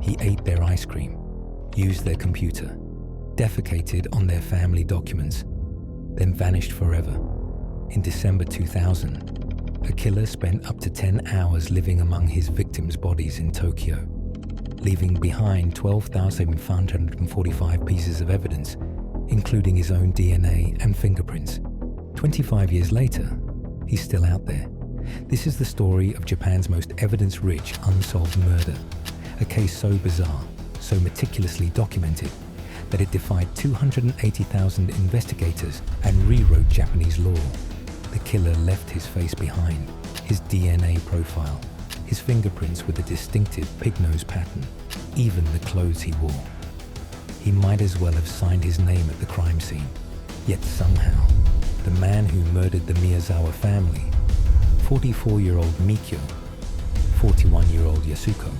He ate their ice cream, used their computer, defecated on their family documents, then vanished forever. In December 2000, a killer spent up to 10 hours living among his victims' bodies in Tokyo, leaving behind 12,545 pieces of evidence, including his own DNA and fingerprints. 25 years later, he's still out there. This is the story of Japan's most evidence-rich unsolved murder, a case so bizarre, so meticulously documented, that it defied 280,000 investigators and rewrote Japanese law. The killer left his face behind, his DNA profile, his fingerprints with a distinctive pig nose pattern, even the clothes he wore. He might as well have signed his name at the crime scene. Yet somehow, the man who murdered the Miyazawa family, 44-year-old Mikio, 41-year-old Yasuko,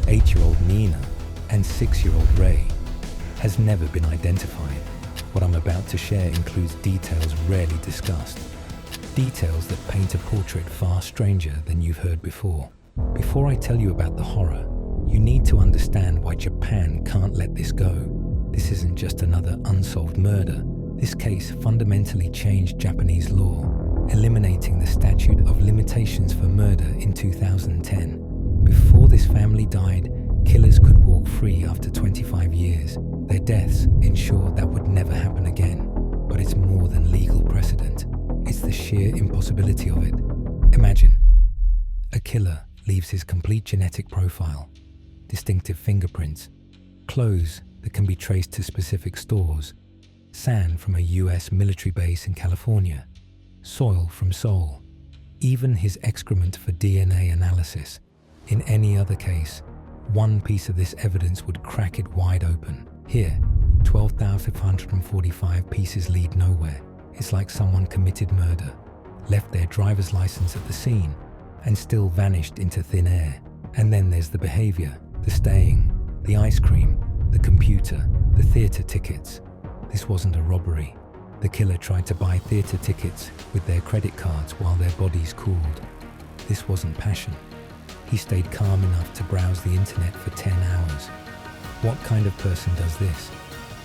8-year-old Nina, and 6-year-old Rei, has never been identified. What I'm about to share includes details rarely discussed. Details that paint a portrait far stranger than you've heard before. Before I tell you about the horror, you need to understand why Japan can't let this go. This isn't just another unsolved murder. This case fundamentally changed Japanese law, eliminating the statute of limitations for murder in 2010. Before this family died, killers could walk free after 25 years. Their deaths ensured that would never happen again. But it's more than legal precedent. It's the sheer impossibility of it. Imagine, a killer leaves his complete genetic profile, distinctive fingerprints, clothes that can be traced to specific stores, sand from a US military base in California, soil from Seoul, even his excrement for DNA analysis. In any other case, one piece of this evidence would crack it wide open. Here, 12,545 pieces lead nowhere. It's like someone committed murder, left their driver's license at the scene, and still vanished into thin air. And then there's the behavior, the staying, the ice cream, the computer, the theater tickets. This wasn't a robbery. The killer tried to buy theater tickets with their credit cards while their bodies cooled. This wasn't passion. He stayed calm enough to browse the internet for 10 hours. What kind of person does this?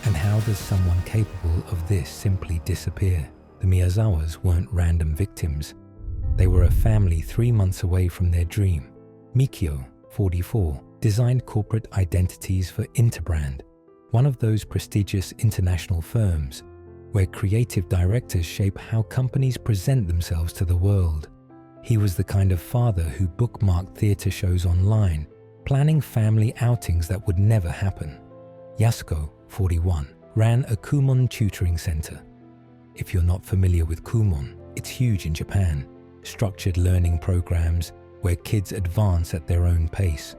And how does someone capable of this simply disappear? The Miyazawas weren't random victims. They were a family 3 months away from their dream. Mikio, 44, designed corporate identities for Interbrand, one of those prestigious international firms where creative directors shape how companies present themselves to the world. He was the kind of father who bookmarked theater shows online, planning family outings that would never happen. Yasuko, 41, ran a Kumon tutoring center. If you're not familiar with Kumon, it's huge in Japan. Structured learning programs where kids advance at their own pace.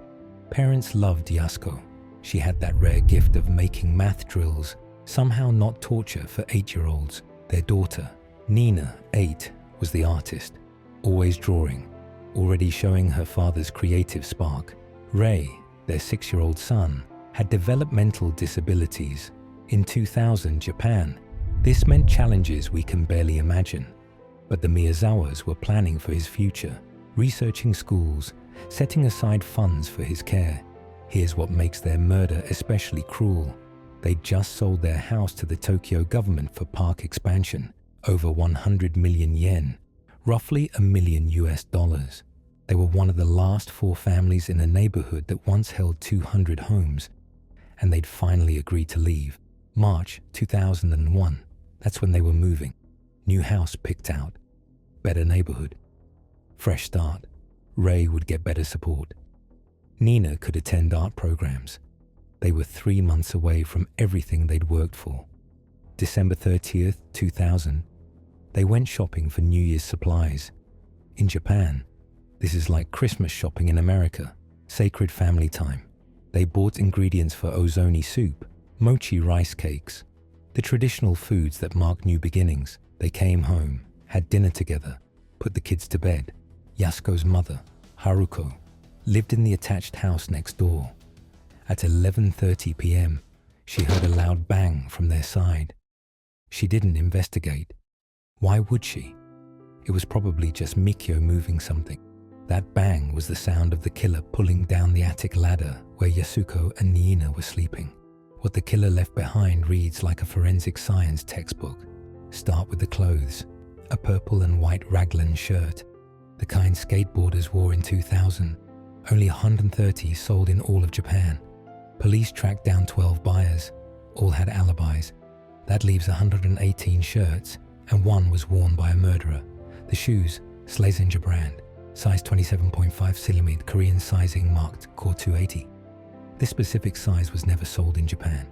Parents loved Yasuko. She had that rare gift of making math drills somehow not torture for 8-year-olds. Their daughter, Nina, 8, was the artist, always drawing, already showing her father's creative spark. Rei, their 6-year-old son, had developmental disabilities. In 2000 Japan, this meant challenges we can barely imagine. But the Miyazawas were planning for his future, researching schools, setting aside funds for his care. Here's what makes their murder especially cruel. They'd just sold their house to the Tokyo government for park expansion, over 100 million yen, roughly $1 million. They were one of the last 4 families in a neighborhood that once held 200 homes, and they'd finally agreed to leave. March 2001, that's when they were moving. New house picked out, better neighborhood, fresh start. Rei would get better support. Nina could attend art programs. They were 3 months away from everything they'd worked for. December 30th, 2000, they went shopping for New Year's supplies. In Japan, this is like Christmas shopping in America, sacred family time. They bought ingredients for ozoni soup, mochi rice cakes, the traditional foods that mark new beginnings. They came home, had dinner together, put the kids to bed. Yasuko's mother, Haruko, lived in the attached house next door. At 11:30 p.m., she heard a loud bang from their side. She didn't investigate. Why would she? It was probably just Mikio moving something. That bang was the sound of the killer pulling down the attic ladder where Yasuko and Niina were sleeping. What the killer left behind reads like a forensic science textbook. Start with the clothes. A purple and white raglan shirt, the kind skateboarders wore in 2000. Only 130 sold in all of Japan. Police tracked down 12 buyers. All had alibis. That leaves 118 shirts, and one was worn by a murderer. The shoes, Schlesinger brand, size 27.5 cm, Korean sizing marked Core 280. This specific size was never sold in Japan.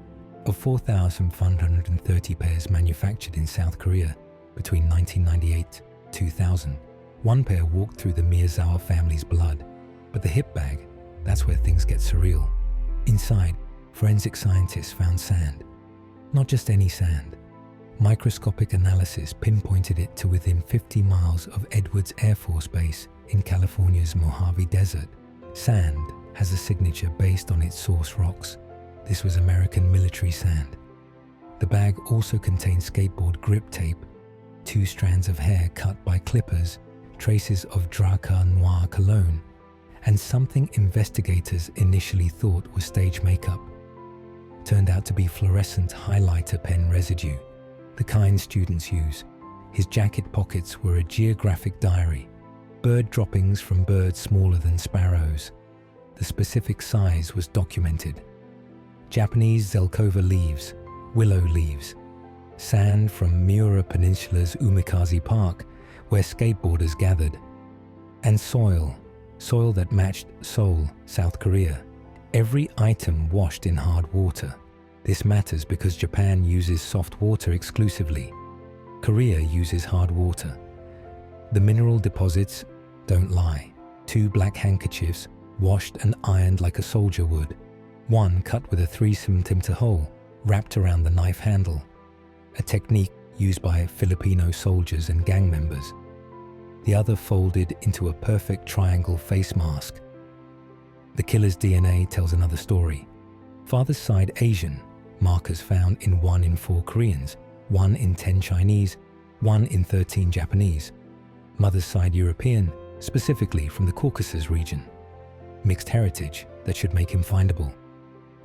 Of 4,530 pairs manufactured in South Korea between 1998 and 2000, one pair walked through the Miyazawa family's blood. But the hip bag, that's where things get surreal. Inside, forensic scientists found sand. Not just any sand. Microscopic analysis pinpointed it to within 50 miles of Edwards Air Force Base in California's Mojave Desert. Sand has a signature based on its source rocks. This was American military sand. The bag also contained skateboard grip tape, 2 strands of hair cut by clippers, traces of Dracar Noir cologne, and something investigators initially thought was stage makeup. Turned out to be fluorescent highlighter pen residue, the kind students use. His jacket pockets were a geographic diary, bird droppings from birds smaller than sparrows. The specific size was documented. Japanese Zelkova leaves, willow leaves, sand from Miura Peninsula's Umikaze Park, where skateboarders gathered, and soil that matched Seoul, South Korea. Every item washed in hard water. This matters because Japan uses soft water exclusively. Korea uses hard water. The mineral deposits don't lie. 2 black handkerchiefs, washed and ironed like a soldier would. One cut with a 3-centimeter hole, wrapped around the knife handle. A technique used by Filipino soldiers and gang members. The other folded into a perfect triangle face mask. The killer's DNA tells another story. Father's side Asian, markers found in 1 in 4 Koreans, 1 in 10 Chinese, 1 in 13 Japanese. Mother's side European, specifically from the Caucasus region. Mixed heritage that should make him findable.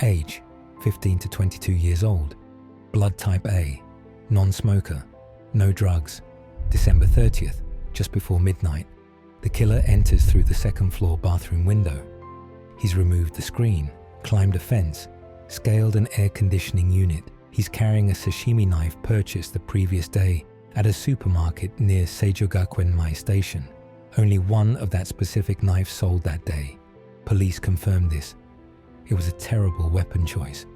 Age, 15 to 22 years old. Blood type A, non-smoker, no drugs. December 30th, just before midnight, the killer enters through the 2nd floor bathroom window. He's removed the screen, climbed a fence, scaled an air conditioning unit. He's carrying a sashimi knife purchased the previous day at a supermarket near Seijogakuen-mai station. Only one of that specific knife sold that day. Police confirmed this. It was a terrible weapon choice.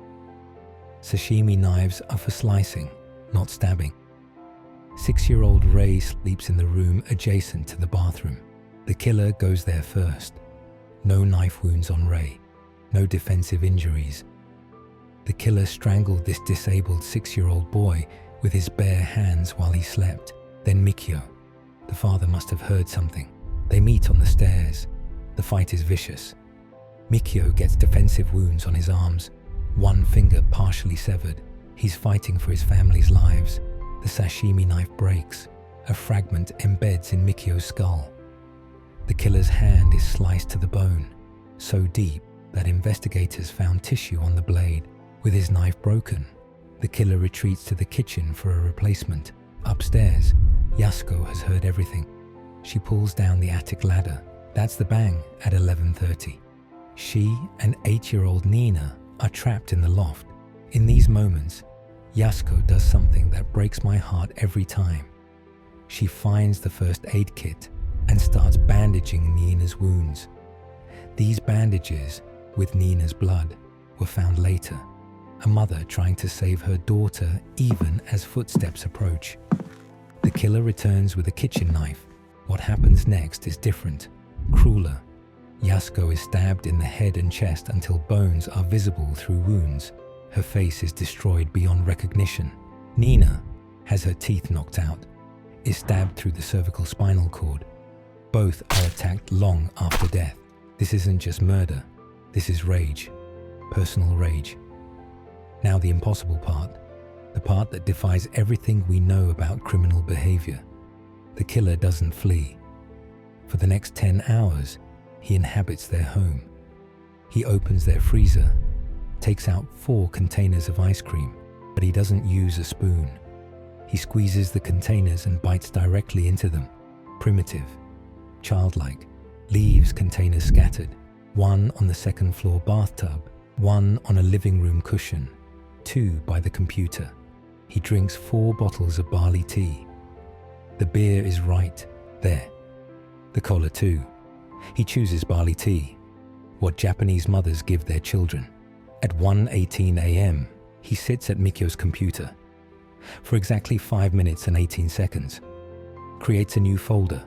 Sashimi knives are for slicing, not stabbing. 6-year-old Ray sleeps in the room adjacent to the bathroom. The killer goes there first. No knife wounds on Ray, no defensive injuries. The killer strangled this disabled 6-year-old boy with his bare hands while he slept. Then Mikio. The father must have heard something. They meet on the stairs. The fight is vicious. Mikio gets defensive wounds on his arms, 1 finger partially severed. He's fighting for his family's lives. The sashimi knife breaks. A fragment embeds in Mikio's skull. The killer's hand is sliced to the bone, so deep that investigators found tissue on the blade. With his knife broken, the killer retreats to the kitchen for a replacement. Upstairs, Yasuko has heard everything. She pulls down the attic ladder. That's the bang at 11:30. She and 8-year-old Niina are trapped in the loft. In these moments, Yasuko does something that breaks my heart every time. She finds the first aid kit and starts bandaging Niina's wounds. These bandages, with Niina's blood, were found later. A mother trying to save her daughter even as footsteps approach. The killer returns with a kitchen knife. What happens next is different, crueler. Yasuko is stabbed in the head and chest until bones are visible through wounds. Her face is destroyed beyond recognition. Niina has her teeth knocked out, is stabbed through the cervical spinal cord. Both are attacked long after death. This isn't just murder. This is rage. Personal rage. Now the impossible part. The part that defies everything we know about criminal behavior. The killer doesn't flee. For the next 10 hours, he inhabits their home. He opens their freezer, takes out 4 containers of ice cream, but he doesn't use a spoon. He squeezes the containers and bites directly into them. Primitive, childlike, leaves containers scattered, 1 on the 2nd floor bathtub, 1 on a living room cushion, 2 by the computer. He drinks 4 bottles of barley tea. The beer is right there. The cola too. He chooses barley tea, what Japanese mothers give their children. At 1:18 a.m., he sits at Mikyo's computer for exactly 5 minutes and 18 seconds, creates a new folder,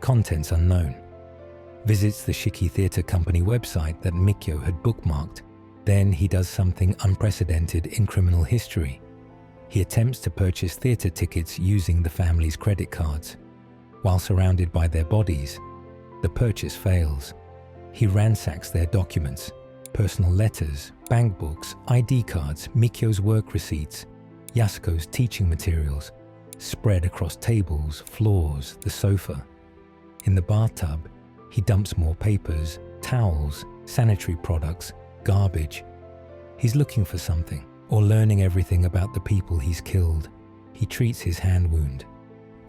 contents unknown, visits the Shiki Theatre Company website that Mikyo had bookmarked. Then he does something unprecedented in criminal history. He attempts to purchase theatre tickets using the family's credit cards. While surrounded by their bodies, the purchase fails. He ransacks their documents, personal letters, bank books, ID cards, Mikyo's work receipts, Yasuko's teaching materials, spread across tables, floors, the sofa. In the bathtub, he dumps more papers, towels, sanitary products, garbage. He's looking for something, or learning everything about the people he's killed. He treats his hand wound.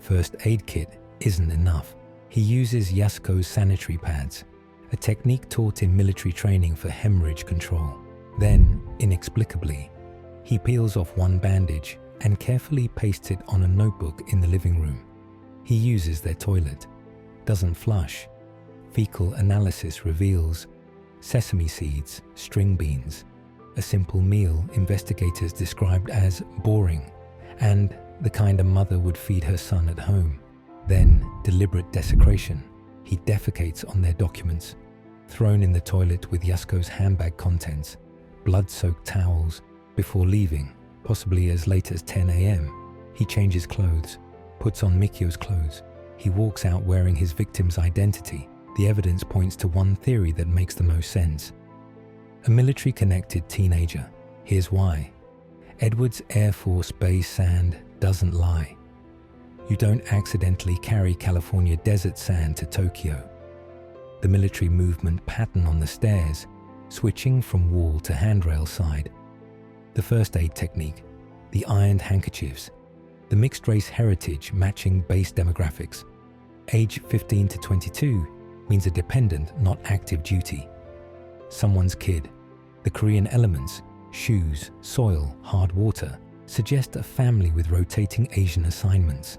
First aid kit isn't enough. He uses Yasuko's sanitary pads, a technique taught in military training for hemorrhage control. Then, inexplicably, he peels off 1 bandage and carefully pastes it on a notebook in the living room. He uses their toilet, doesn't flush. Fecal analysis reveals sesame seeds, string beans, a simple meal investigators described as boring, and the kind a mother would feed her son at home. Then, deliberate desecration. He defecates on their documents, thrown in the toilet with Yasuko's handbag contents, blood-soaked towels. Before leaving, possibly as late as 10 a.m., he changes clothes, puts on Mikyo's clothes. He walks out wearing his victim's identity. The evidence points to one theory that makes the most sense. A military-connected teenager. Here's why. Edwards Air Force Base sand doesn't lie. You don't accidentally carry California desert sand to Tokyo. The military movement pattern on the stairs, switching from wall to handrail side. The first aid technique, the ironed handkerchiefs, the mixed-race heritage matching base demographics. Age 15 to 22 means a dependent, not active duty. Someone's kid. The Korean elements, shoes, soil, hard water, suggest a family with rotating Asian assignments.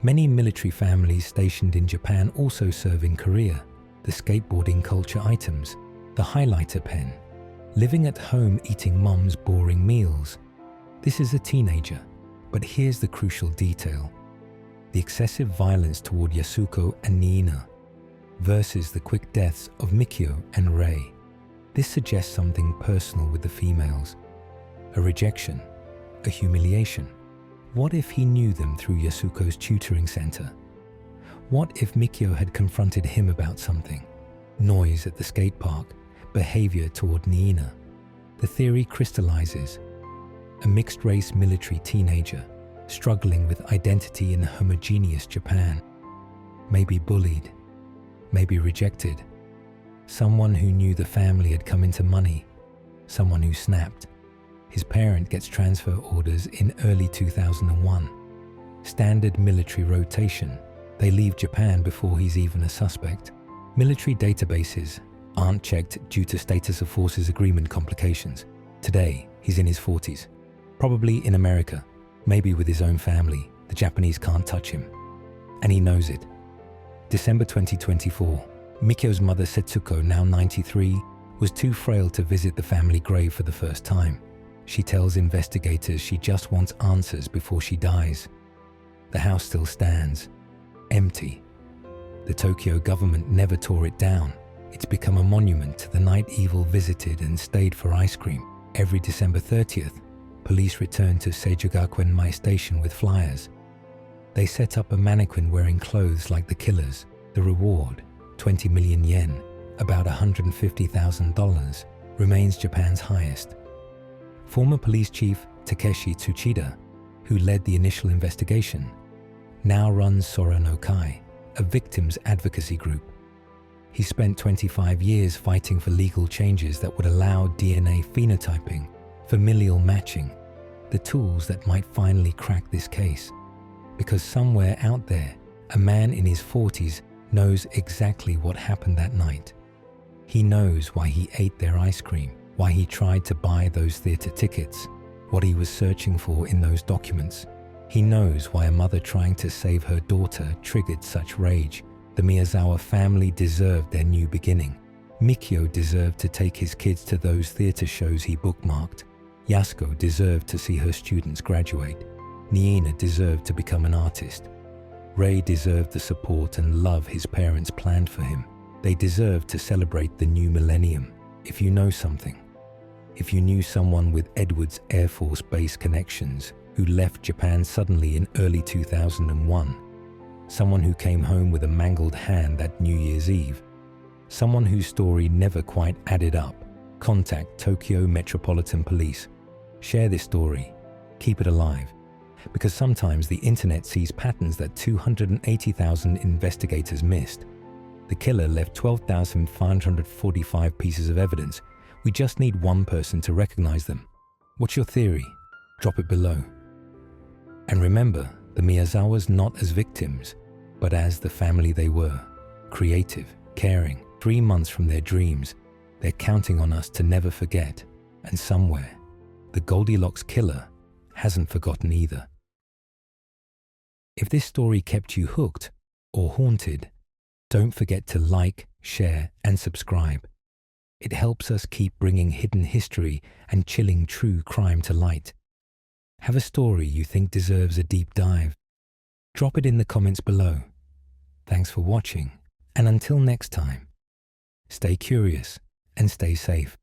Many military families stationed in Japan also serve in Korea. The skateboarding culture items, the highlighter pen, living at home eating mom's boring meals. This is a teenager, but here's the crucial detail. The excessive violence toward Yasuko and Niina versus the quick deaths of Mikyo and Rei. This suggests something personal with the females. A rejection, a humiliation. What if he knew them through Yasuko's tutoring center? What if Mikyo had confronted him about something? Noise at the skate park, behavior toward Niina. The theory crystallizes. A mixed-race military teenager struggling with identity in a homogeneous Japan. Maybe bullied, maybe rejected. Someone who knew the family had come into money. Someone who snapped. His parent gets transfer orders in early 2001. Standard military rotation. They leave Japan before he's even a suspect. Military databases aren't checked due to status of forces agreement complications. Today, he's in his 40s. Probably in America, maybe with his own family. The Japanese can't touch him. And he knows it. December 2024. Mikyo's mother Setsuko, now 93, was too frail to visit the family grave for the first time. She tells investigators she just wants answers before she dies. The house still stands, empty. The Tokyo government never tore it down. It's become a monument to the night evil visited and stayed for ice cream. Every December 30th, police return to Setagaya station with flyers. They set up a mannequin wearing clothes like the killers. The reward, 20 million yen, about $150,000, remains Japan's highest. Former police chief Takeshi Tsuchida, who led the initial investigation, now runs Sora no Kai, a victims advocacy group. He spent 25 years fighting for legal changes that would allow DNA phenotyping, familial matching, the tools that might finally crack this case. Because somewhere out there, a man in his 40s knows exactly what happened that night. He knows why he ate their ice cream, why he tried to buy those theater tickets, what he was searching for in those documents. He knows why a mother trying to save her daughter triggered such rage. The Miyazawa family deserved their new beginning. Mikio deserved to take his kids to those theater shows he bookmarked. Yasuko deserved to see her students graduate. Niina deserved to become an artist. Rei deserved the support and love his parents planned for him. They deserved to celebrate the new millennium. If you know something, if you knew someone with Edwards Air Force Base connections who left Japan suddenly in early 2001, someone who came home with a mangled hand that New Year's Eve, someone whose story never quite added up, contact Tokyo Metropolitan Police. Share this story. Keep it alive. Because sometimes the internet sees patterns that 280,000 investigators missed. The killer left 12,545 pieces of evidence. We just need one person to recognize them. What's your theory? Drop it below. And remember, the Miyazawas not as victims, but as the family they were. Creative, caring, 3 months from their dreams. They're counting on us to never forget. And somewhere, the Goldilocks killer hasn't forgotten either. If this story kept you hooked or haunted, don't forget to like, share, and subscribe. It helps us keep bringing hidden history and chilling true crime to light. Have a story you think deserves a deep dive? Drop it in the comments below. Thanks for watching, and until next time, stay curious and stay safe.